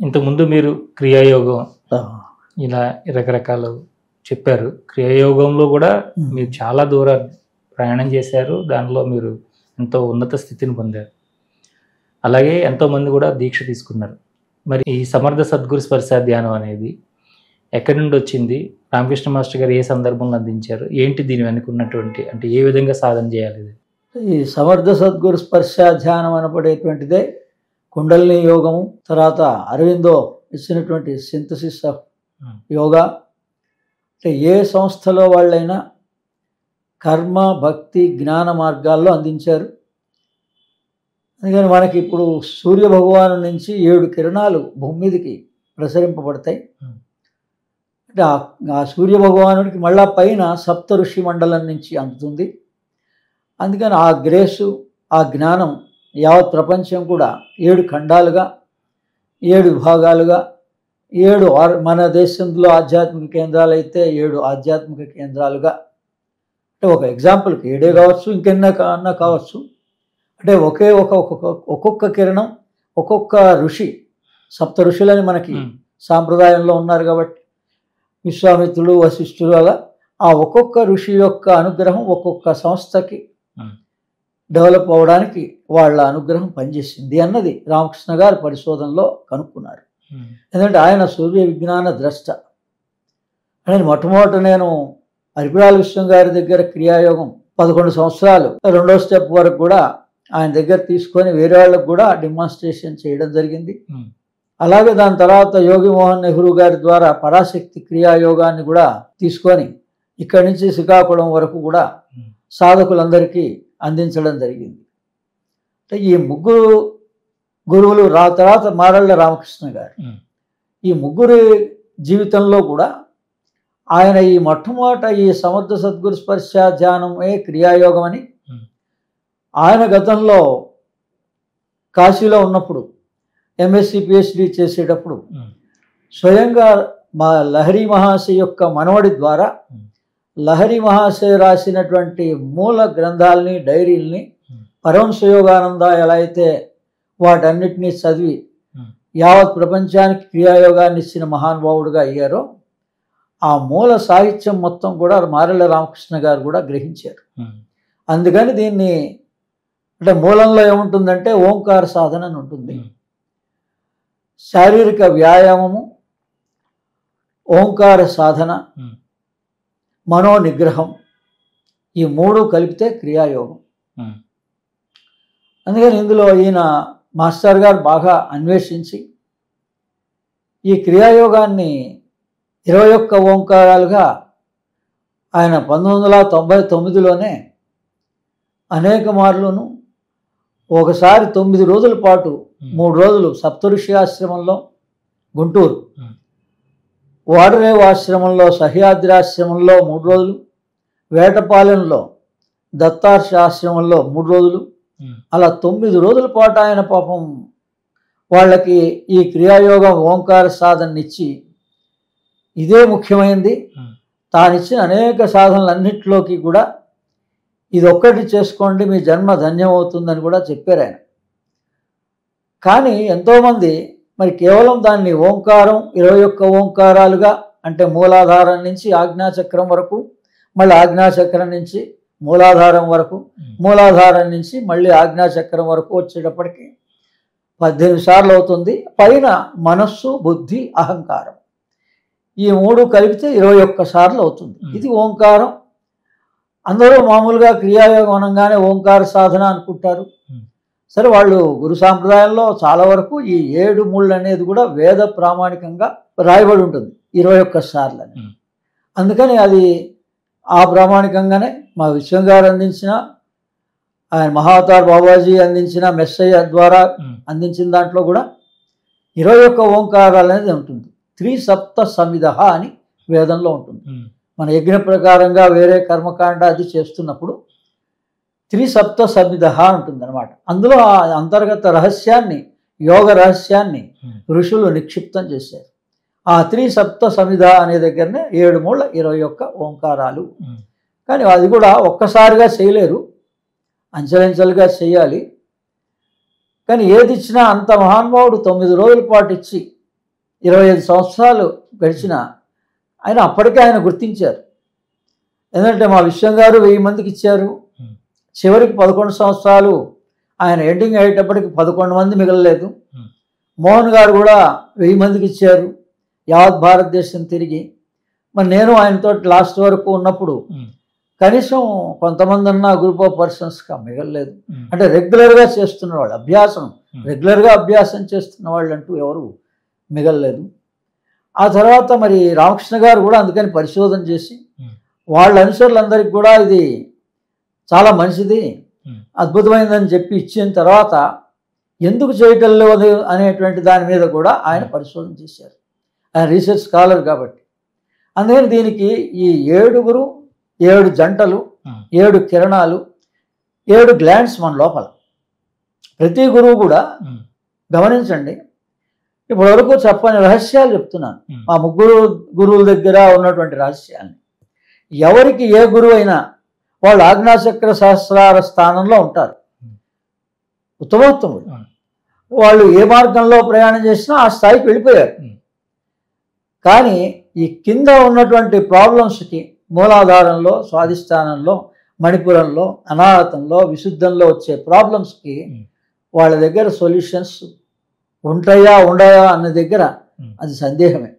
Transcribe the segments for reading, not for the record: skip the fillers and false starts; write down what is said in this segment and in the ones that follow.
ఇంతకుముందు మీరు క్రియాయోగం ఇలా రకరకాలు చెప్పారు. క్రియాయోగంలో కూడా మీరు చాలా దూరాన్ని ప్రయాణం చేశారు. దానిలో మీరు ఎంతో ఉన్నత స్థితిని పొందారు. అలాగే ఎంతోమంది కూడా దీక్ష తీసుకున్నారు. మరి ఈ సమర్థ సద్గురు స్పర్శ ధ్యానం అనేది ఎక్కడి నుండి వచ్చింది? రామకృష్ణ మాస్టర్ గారు ఏ సందర్భంలో అందించారు? ఏంటి దీని వెనుకున్నటువంటి, అంటే ఏ విధంగా సాధన చేయాలి? ఈ సమర్థ సద్గురు స్పర్శ ధ్యానం అనబడేటువంటిదే కుండలిని యోగము, తర్వాత అరవిందో ఇచ్చినటువంటి సింథసిస్ ఆఫ్ యోగా. అంటే ఏ సంస్థలో వాళ్ళైనా కర్మ, భక్తి, జ్ఞాన మార్గాల్లో అందించారు. అందుకని మనకి ఇప్పుడు సూర్య భగవాను నుంచి 7 కిరణాలు భూమి మీదకి ప్రసరింపబడతాయి. అంటే ఆ సూర్య భగవానుడికి మళ్ళా పైన సప్త ఋషి మండలం నుంచి అందుతుంది. అందుకని ఆ గ్రేసు, ఆ జ్ఞానం యావత్ ప్రపంచం కూడా 7 ఖండాలుగా, 7 విభాగాలుగా, 7 మన దేశంలో ఆధ్యాత్మిక కేంద్రాలు అయితే 7 ఆధ్యాత్మిక కేంద్రాలుగా, అంటే ఒక ఎగ్జాంపుల్కి 7 కావచ్చు, ఇంకెన్నా కావచ్చు. అంటే ఒక్కొక్క కిరణం ఒక్కొక్క ఋషి, సప్త ఋషులని మనకి సాంప్రదాయంలో ఉన్నారు కాబట్టి విశ్వామిత్రులు, వశిష్ఠులు, అలా ఆ ఒక్కొక్క ఋషి యొక్క అనుగ్రహం ఒక్కొక్క సంస్థకి డెవలప్ అవ్వడానికి వాళ్ళ అనుగ్రహం పనిచేసింది అన్నది రామకృష్ణ గారు పరిశోధనలో కనుక్కున్నారు. ఎందుకంటే ఆయన సూర్య విజ్ఞాన ద్రష్ట. అని మొట్టమొదట నేను అరిపిరాల విశ్వం గారి దగ్గర క్రియాయోగం 11 సంవత్సరాలు 2వ స్టెప్ వరకు కూడా ఆయన దగ్గర తీసుకొని వేరే వాళ్ళకు కూడా డెమాన్స్ట్రేషన్ చేయడం జరిగింది. అలాగే దాని తర్వాత యోగి మోహన్ నెహ్రూ గారి ద్వారా పరాశక్తి క్రియాయోగాన్ని కూడా తీసుకొని ఇక్కడి నుంచి శ్రీకాకుళం వరకు కూడా సాధకులందరికీ అందించడం జరిగింది. అంటే ఈ 3 గురువులు తర్వాత మారళ్ళ రామకృష్ణ గారు, ఈ 3 జీవితంలో కూడా ఆయన ఈ మొట్టమొదట ఈ సమర్థ సద్గురు స్పర్శ ధ్యానమే క్రియాయోగం అని ఆయన గతంలో కాశీలో ఉన్నప్పుడు ఎంఎస్సి పిహెచ్డి చేసేటప్పుడు స్వయంగా మా లహరి మహాశయ యొక్క మనవడి ద్వారా లహరి మహాశయ రాసినటువంటి మూల గ్రంథాలని, డైరీల్ని పరమహంస యోగానంద ఎలా అయితే వాటన్నిటినీ చదివి యావత్ ప్రపంచానికి క్రియాయోగాన్ని ఇచ్చిన మహానుభావుడుగా అయ్యారో ఆ మూల సాహిత్యం మొత్తం కూడా మారెళ్ళ రామకృష్ణ గారు కూడా గ్రహించారు. అందుకని దీన్ని, అంటే మూలంలో ఏముంటుందంటే ఓంకార సాధన అని ఉంటుంది. శారీరక వ్యాయామము, ఓంకార సాధన, మనో నిగ్రహం, ఈ 3 కలిపితే క్రియాయోగం. అందుకని ఇందులో ఈయన మాస్టర్ గారు బాగా అన్వేషించి ఈ క్రియాయోగాన్ని 21 ఓంకారాలుగా ఆయన 1999లోనే అనేక మార్లును ఒకసారి 9 రోజుల పాటు 3 రోజులు సప్తఋషి ఆశ్రమంలో గుంటూరు, వాడరేవు ఆశ్రమంలో సహ్యాద్రి ఆశ్రమంలో 3 రోజులు, వేటపాలెంలో దత్తార్ష ఆశ్రమంలో 3 రోజులు, అలా 9 రోజుల పాటు ఆయన పాపం వాళ్ళకి ఈ క్రియాయోగం ఓంకార సాధననిచ్చి ఇదే ముఖ్యమైనది, తానిచ్చిన అనేక సాధనలన్నింటిలోకి కూడా ఇదొక్కటి చేసుకోండి మీ జన్మ ధన్యమవుతుందని కూడా చెప్పారు ఆయన. కానీ ఎంతోమంది మరి కేవలం దాన్ని ఓంకారం 21 ఓంకారాలుగా, అంటే మూలాధారం నుంచి ఆజ్ఞాచక్రం వరకు, మళ్ళీ ఆజ్ఞాచక్రం నుంచి మూలాధారం వరకు, మూలాధారం నుంచి మళ్ళీ ఆజ్ఞాచక్రం వరకు వచ్చేటప్పటికి 18 సార్లు అవుతుంది. పైన మనస్సు, బుద్ధి, అహంకారం ఈ 3 కలిపితే 21 సార్లు అవుతుంది. ఇది ఓంకారం. అందరూ మామూలుగా క్రియాయోగం అనగానే ఓంకార సాధన అనుకుంటారు. సరే, వాళ్ళు గురు సాంప్రదాయంలో చాలా వరకు ఈ 7 ముళ్ళు అనేది కూడా వేద ప్రామాణికంగా రాయబడి ఉంటుంది 21 సార్లు అని. అందుకని అది ఆ ప్రామాణికంగానే మా విశ్వం గారు అందించిన, ఆయన మహావతార్ బాబాజీ అందించిన, మెస్సయ్య ద్వారా అందించిన దాంట్లో కూడా 21 ఓంకారాలు అనేది ఉంటుంది. త్రిసప్త సమిధ అని వేదంలో ఉంటుంది. మన యజ్ఞ ప్రకారంగా వేరే కర్మకాండ అది చేస్తున్నప్పుడు త్రిసప్త సమిధ ఉంటుంది అనమాట. అందులో ఆ అంతర్గత రహస్యాన్ని, యోగ రహస్యాన్ని ఋషులు నిక్షిప్తం చేశారు. ఆ త్రిసప్త సమిధ అనే దగ్గరనే 7 మూళ్ళ 21 ఓంకారాలు. కానీ అది కూడా ఒక్కసారిగా చేయలేరు, అంచెలంచెలుగా చేయాలి. కానీ ఏది ఇచ్చినా అంత మహానుభావుడు 9 రోజుల పాటు ఇచ్చి 25 సంవత్సరాలు గడిచిన ఆయన అప్పటికే ఆయన గుర్తించారు. ఎందుకంటే మా విశ్వం గారు 1000 మందికి ఇచ్చారు. చివరికి 11 సంవత్సరాలు ఆయన ఎండింగ్ అయ్యేటప్పటికి 11 మంది మిగలలేదు. మోహన్ గారు కూడా 1000 మందికి ఇచ్చారు యావత్ భారతదేశం తిరిగి. మరి నేను ఆయనతో లాస్ట్ వరకు ఉన్నప్పుడు కనీసం కొంతమంది అన్న గ్రూప్ ఆఫ్ పర్సన్స్గా మిగలలేదు. అంటే రెగ్యులర్గా చేస్తున్న వాళ్ళు, రెగ్యులర్గా అభ్యాసం చేస్తున్న వాళ్ళు అంటూ ఎవరు మిగలలేదు. ఆ తర్వాత మరి రామకృష్ణ గారు కూడా అందుకని పరిశోధన చేసి వాళ్ళ అనుచరులందరికీ కూడా ఇది చాలా మంచిది, అద్భుతమైందని చెప్పి ఇచ్చిన తర్వాత ఎందుకు చేయటం లేదు అనేటువంటి దాని మీద కూడా ఆయన పరిశోధన చేశారు. ఆయన రీసెర్చ్ స్కాలర్ కాబట్టి. అందుకని దీనికి ఈ 7 జంటలు, 7 కిరణాలు, 7 గ్లాండ్స్ మన లోపల. ప్రతి గురువు కూడా గమనించండి, ఇప్పటి వరకు చెప్పని రహస్యాలు చెప్తున్నాను. మా 3 గురువుల దగ్గర ఉన్నటువంటి రహస్యాన్ని. ఎవరికి ఏ గురువు అయినా వాళ్ళు ఆజ్ఞాచక్ర సహస్రార స్థానంలో ఉంటారు, ఉత్తమోత్తముడు. వాళ్ళు ఏ మార్గంలో ప్రయాణం చేసినా ఆ స్థాయికి వెళ్ళిపోయారు. కానీ ఈ కింద ఉన్నటువంటి ప్రాబ్లమ్స్కి మూలాధారంలో, స్వాధిష్టానంలో, మణిపురంలో, అనాహతంలో, విశుద్ధంలో వచ్చే ప్రాబ్లమ్స్కి వాళ్ళ దగ్గర సొల్యూషన్స్ ఉంటాయా ఉండయా అన్న దగ్గర అది సందేహమే.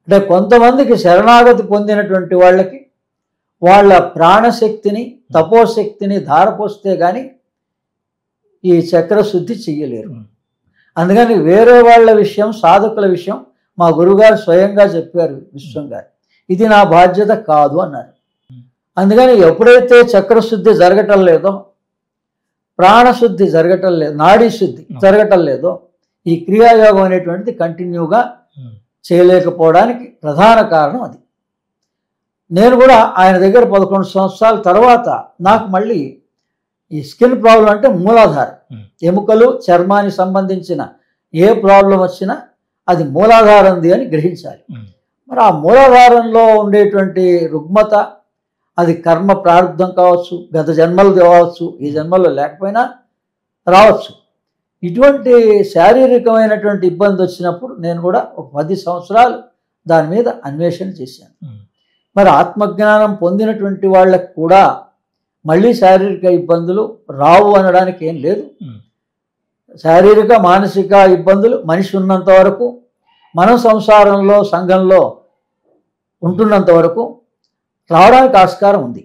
అంటే కొంతమందికి శరణాగతి పొందినటువంటి వాళ్ళకి వాళ్ళ ప్రాణశక్తిని, తపోశక్తిని ధారపోస్తే కానీ ఈ చక్రశుద్ధి చెయ్యలేరు. అందుకని వేరే వాళ్ళ విషయం, సాధకుల విషయం మా గురుగారు స్వయంగా చెప్పారు, విశ్వం గారు, ఇది నా బాధ్యత కాదు అన్నారు. అందుకని ఎప్పుడైతే చక్రశుద్ధి జరగటం లేదో, ప్రాణశుద్ధి జరగటం లేదు, నాడీ శుద్ధి జరగటం లేదో, ఈ క్రియాయోగం అనేటువంటిది కంటిన్యూగా చేయలేకపోవడానికి ప్రధాన కారణం అది. నేను కూడా ఆయన దగ్గర 11 సంవత్సరాల తర్వాత నాకు మళ్ళీ ఈ స్కిన్ ప్రాబ్లం, అంటే మూలాధారం, ఎముకలు, చర్మానికి సంబంధించిన ఏ ప్రాబ్లం వచ్చినా అది మూలాధారంది అని గ్రహించాలి. మరి ఆ మూలాధారంలో ఉండేటువంటి రుగ్మత, అది కర్మ ప్రారంధం కావచ్చు, గత జన్మలు కావచ్చు, ఈ జన్మలో లేకపోయినా రావచ్చు. ఇటువంటి శారీరకమైనటువంటి ఇబ్బంది వచ్చినప్పుడు నేను కూడా ఒక 10 సంవత్సరాలు దాని మీద అన్వేషణ చేశాను. మరి ఆత్మజ్ఞానం పొందినటువంటి వాళ్ళకు కూడా మళ్ళీ శారీరక ఇబ్బందులు రావు అనడానికి ఏం లేదు. శారీరక, మానసిక ఇబ్బందులు మనిషి ఉన్నంత వరకు, మనం సంసారంలో, సంఘంలో ఉంటున్నంత వరకు రావడానికి ఆస్కారం ఉంది.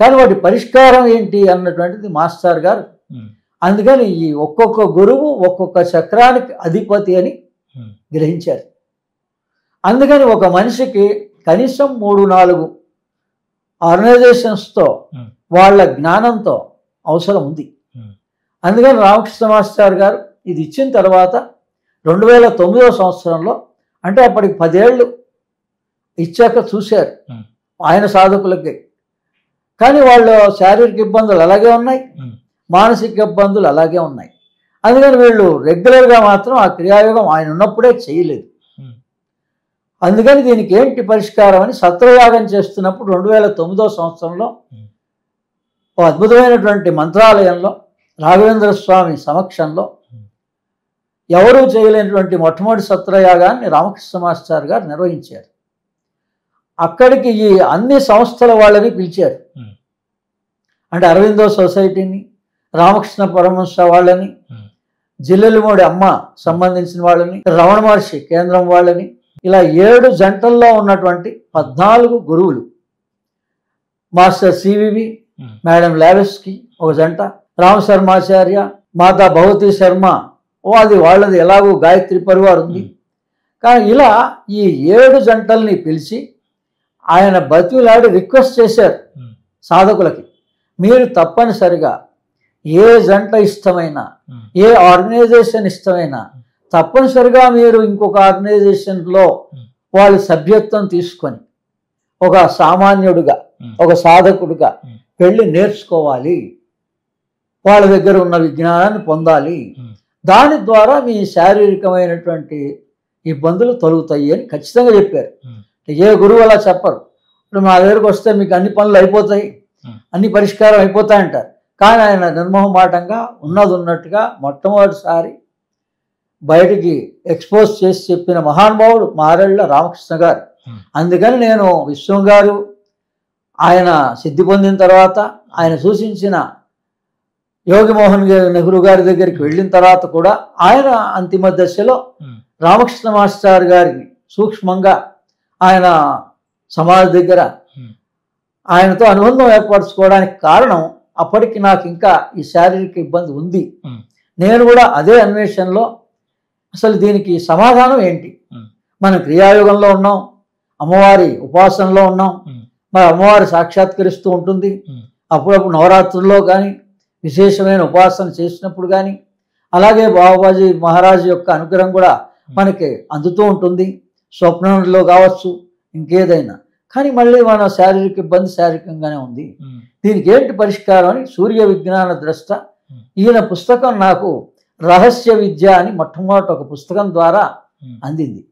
కానీ వాటి పరిష్కారం ఏంటి అన్నటువంటిది మాస్టర్ గారు. అందుకని ఈ ఒక్కొక్క గురువు ఒక్కొక్క చక్రానికి అధిపతి అని గ్రహించారు. అందుకని ఒక మనిషికి కనీసం 3-4 ఆర్గనైజేషన్స్తో వాళ్ళ జ్ఞానంతో అవసరం ఉంది. అందుకని రామకృష్ణ మాస్టర్ గారు ఇది ఇచ్చిన తర్వాత 2009వ సంవత్సరంలో, అంటే అప్పటికి 10 ఏళ్ళు ఇచ్చాక చూశారు ఆయన సాధకులకి. కానీ వాళ్ళ శారీరక ఇబ్బందులు అలాగే ఉన్నాయి, మానసిక ఇబ్బందులు అలాగే ఉన్నాయి. అందుకని వీళ్ళు రెగ్యులర్గా మాత్రం ఆ క్రియాయోగం ఆయన ఉన్నప్పుడే చేయలేదు. అందుకని దీనికి ఏంటి పరిష్కారం అని సత్రయాగం చేస్తున్నప్పుడు 2009వ సంవత్సరంలో ఓ అద్భుతమైనటువంటి మంత్రాలయంలో రాఘవేంద్ర స్వామి సమక్షంలో ఎవరూ చేయలేనటువంటి మొట్టమొదటి సత్రయాగాన్ని రామకృష్ణ మాస్టర్ గారు నిర్వహించారు. అక్కడికి ఈ అన్ని సంస్థల వాళ్ళని పిలిచారు. అంటే అరవిందో సొసైటీని, రామకృష్ణ పరమహంస వాళ్ళని, జిల్లెలిమూడి అమ్మ సంబంధించిన వాళ్ళని, రమణ మహర్షి కేంద్రం వాళ్ళని, ఇలా 7 జంటల్లో ఉన్నటువంటి 14 గురువులు, మాస్టర్ సివివి, మేడం లావెస్కి ఒక జంట, రామశర్మాచార్య, మాతా భగవతి శర్మ, అది వాళ్ళది ఎలాగో గాయత్రి పరివార్ ఉంది. కానీ ఇలా ఈ 7 జంటల్ని పిలిచి ఆయన బతిలాడి రిక్వెస్ట్ చేశారు సాధకులకి, మీరు తప్పనిసరిగా ఏ జంట ఇష్టమైనా, ఏ ఆర్గనైజేషన్ ఇష్టమైనా తప్పనిసరిగా మీరు ఇంకొక ఆర్గనైజేషన్లో వాళ్ళ సభ్యత్వం తీసుకొని ఒక సామాన్యుడిగా, ఒక సాధకుడిగా వెళ్ళి నేర్చుకోవాలి, వాళ్ళ దగ్గర ఉన్న విజ్ఞానాన్ని పొందాలి, దాని ద్వారా మీ శారీరకమైనటువంటి ఇబ్బందులు తొలుగుతాయి అని ఖచ్చితంగా చెప్పారు. ఏ గురువు అలా చెప్పరు. ఇప్పుడు మా దగ్గరకు వస్తే మీకు అన్ని పనులు అయిపోతాయి, అన్ని పరిష్కారం అయిపోతాయంటారు. కానీ ఆయన నిర్మోహమాటంగా ఉన్నది ఉన్నట్టుగా మొట్టమొదటిసారి బయటికి ఎక్స్పోజ్ చేసి చెప్పిన మహానుభావుడు మారెళ్ళ రామకృష్ణ గారు. అందుకని నేను విశ్వం గారు ఆయన సిద్ధి పొందిన తర్వాత ఆయన సూచించిన యోగిమోహన్ నెహ్రూ గారి దగ్గరికి వెళ్ళిన తర్వాత కూడా ఆయన అంతిమ దశలో రామకృష్ణ మాస్టర్ గారిని సూక్ష్మంగా ఆయన సమాధి దగ్గర ఆయనతో అనుబంధం ఏర్పరచుకోవడానికి కారణం అప్పటికి నాకు ఇంకా ఈ శారీరక ఇబ్బంది ఉంది. నేను కూడా అదే అన్వేషణలో అసలు దీనికి సమాధానం ఏంటి, మనం క్రియాయోగంలో ఉన్నాం, అమ్మవారి ఉపాసనలో ఉన్నాం, మరి అమ్మవారి సాక్షాత్కరిస్తూ ఉంటుంది. అప్పుడప్పుడు నవరాత్రుల్లో కానీ విశేషమైన ఉపాసన చేసినప్పుడు కానీ అలాగే బాబాజీ మహారాజు యొక్క అనుగ్రహం కూడా మనకి అందుతూ ఉంటుంది, స్వప్నంలో కావచ్చు ఇంకేదైనా. కానీ మళ్ళీ మన శారీరక ఇబ్బంది శారీరకంగానే ఉంది. దీనికి ఏంటి పరిష్కారం అని సూర్య విజ్ఞాన ద్రష్ట ఈయన పుస్తకం నాకు రహస్య విద్య అని మొట్టమొదటి ఒక పుస్తకం ద్వారా అందింది.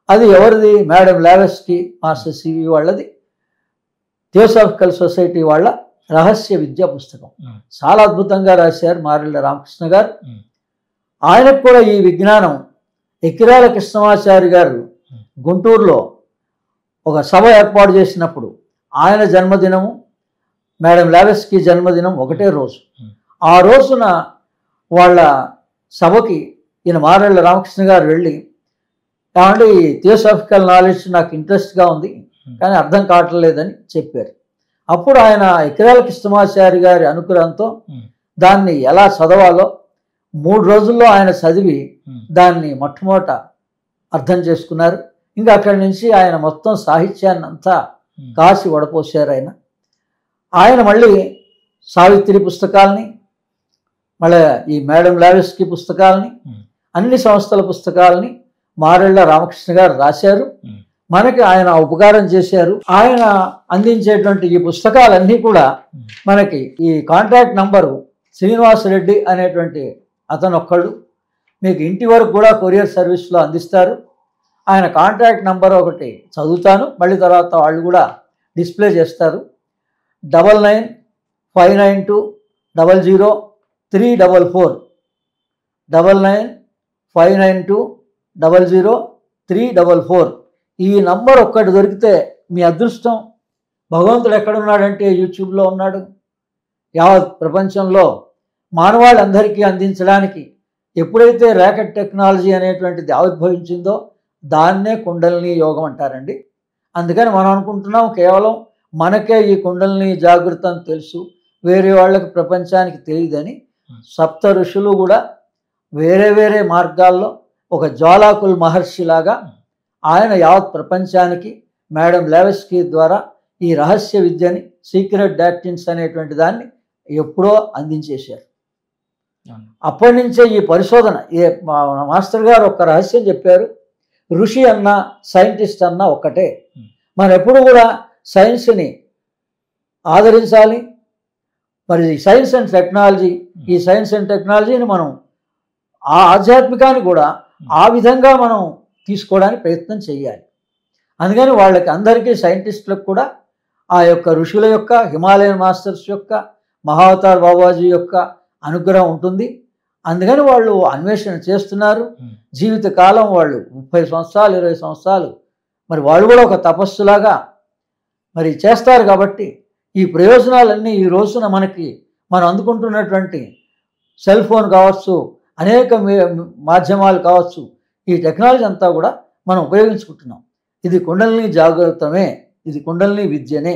అది ఎవరిది? మేడం లావెస్కి మాస్టర్ సివి వాళ్ళది, థియోసాఫికల్ సొసైటీ వాళ్ళ రహస్య విద్య పుస్తకం. చాలా అద్భుతంగా రాశారు మారెళ్ళ రామకృష్ణ గారు. ఆయనకు కూడా ఈ విజ్ఞానం ఎకిరాల కృష్ణమాచారి గారు గుంటూరులో ఒక సభ ఏర్పాటు చేసినప్పుడు ఆయన జన్మదినము మేడం లావెస్కి జన్మదినం ఒకటే రోజు. ఆ రోజున వాళ్ళ సభకి ఈయన మారెళ్ళ రామకృష్ణ గారు వెళ్ళి, ఏమంటే ఈ థియోసాఫికల్ నాలెడ్జ్ నాకు ఇంట్రెస్ట్గా ఉంది కానీ అర్థం కావట్లేదని చెప్పారు. అప్పుడు ఆయన ఎకిరాల కృష్ణమాచారి గారి అనుగ్రహంతో దాన్ని ఎలా చదవాలో 3 రోజుల్లో ఆయన చదివి దాన్ని మొట్టమొదట అర్థం చేసుకున్నారు. ఇంకా అక్కడి నుంచి ఆయన మొత్తం సాహిత్యాన్ని అంతా కాసి వడపోసారు. ఆయన మళ్ళీ సావిత్రి పుస్తకాలని, మళ్ళీ ఈ మేడం లావెస్కి పుస్తకాలని, అన్ని సంస్థల పుస్తకాలని మారెళ్ళ రామకృష్ణ గారు రాశారు. మనకి ఆయన ఉపకారం చేశారు. ఆయన అందించేటువంటి ఈ పుస్తకాలన్నీ కూడా మనకి ఈ కాంటాక్ట్ నంబరు శ్రీనివాసరెడ్డి అనేటువంటి అతను ఒక్కళ్ళు మీకు ఇంటి వరకు కూడా కొరియర్ సర్వీస్లో అందిస్తారు. ఆయన కాంటాక్ట్ నంబర్ ఒకటి చదువుతాను, మళ్ళీ తర్వాత వాళ్ళు కూడా డిస్ప్లే చేస్తారు. 9959200344 9959200344 ఈ నంబర్ ఒక్కటి దొరికితే మీ అదృష్టం. భగవంతుడు ఎక్కడున్నాడంటే యూట్యూబ్లో ఉన్నాడు. యావత్ ప్రపంచంలో మానవాళ్ళందరికీ అందించడానికి ఎప్పుడైతే ర్యాకెట్ టెక్నాలజీ అనేటువంటిది ఆవిర్భవించిందో దాన్నే కుండలిని యోగం అంటారండి. అందుకని మనం అనుకుంటున్నాం కేవలం మనకే ఈ కుండలిని జాగృత అని తెలుసు, వేరే వాళ్ళకి ప్రపంచానికి తెలియదని. సప్త ఋషులు కూడా వేరే వేరే మార్గాల్లో ఒక జ్వాలాకుల్ మహర్షిలాగా ఆయన యావత్ ప్రపంచానికి మేడం లావెస్కి ద్వారా ఈ రహస్య విద్యని సీక్రెట్ డాక్టిన్స్ అనేటువంటి దాన్ని ఎప్పుడో అందించేశారు. అప్పటి నుంచే ఈ పరిశోధన మాస్టర్ గారు ఒక రహస్యం చెప్పారు, ఋషి అన్నా సైంటిస్ట్ అన్నా ఒక్కటే. మనం ఎప్పుడు కూడా సైన్స్ని ఆదరించాలి. మరి సైన్స్ అండ్ టెక్నాలజీ, ఈ సైన్స్ అండ్ టెక్నాలజీని మనం ఆ ఆధ్యాత్మికాన్ని కూడా ఆ విధంగా మనం తీసుకోవడానికి ప్రయత్నం చేయాలి. అందుకని వాళ్ళకి అందరికీ సైంటిస్టులకు కూడా ఆ యొక్క ఋషుల యొక్క, హిమాలయన్ మాస్టర్స్ యొక్క, మహావతార్ బాబాజీ యొక్క అనుగ్రహం ఉంటుంది. అందుకని వాళ్ళు అన్వేషణ చేస్తున్నారు. జీవితకాలం వాళ్ళు 30 సంవత్సరాలు 20 సంవత్సరాలు మరి వాళ్ళు కూడా ఒక తపస్సులాగా మరి చేస్తారు. కాబట్టి ఈ ప్రయోజనాలన్నీ ఈ రోజున మనకి మనం అందుకుంటున్నటువంటి సెల్ ఫోన్ కావచ్చు, అనేక మాధ్యమాలు కావచ్చు, ఈ టెక్నాలజీ అంతా కూడా మనం ఉపయోగించుకుంటున్నాం. ఇది కుండలిని జాగృతమే, ఇది కుండలిని విద్యనే.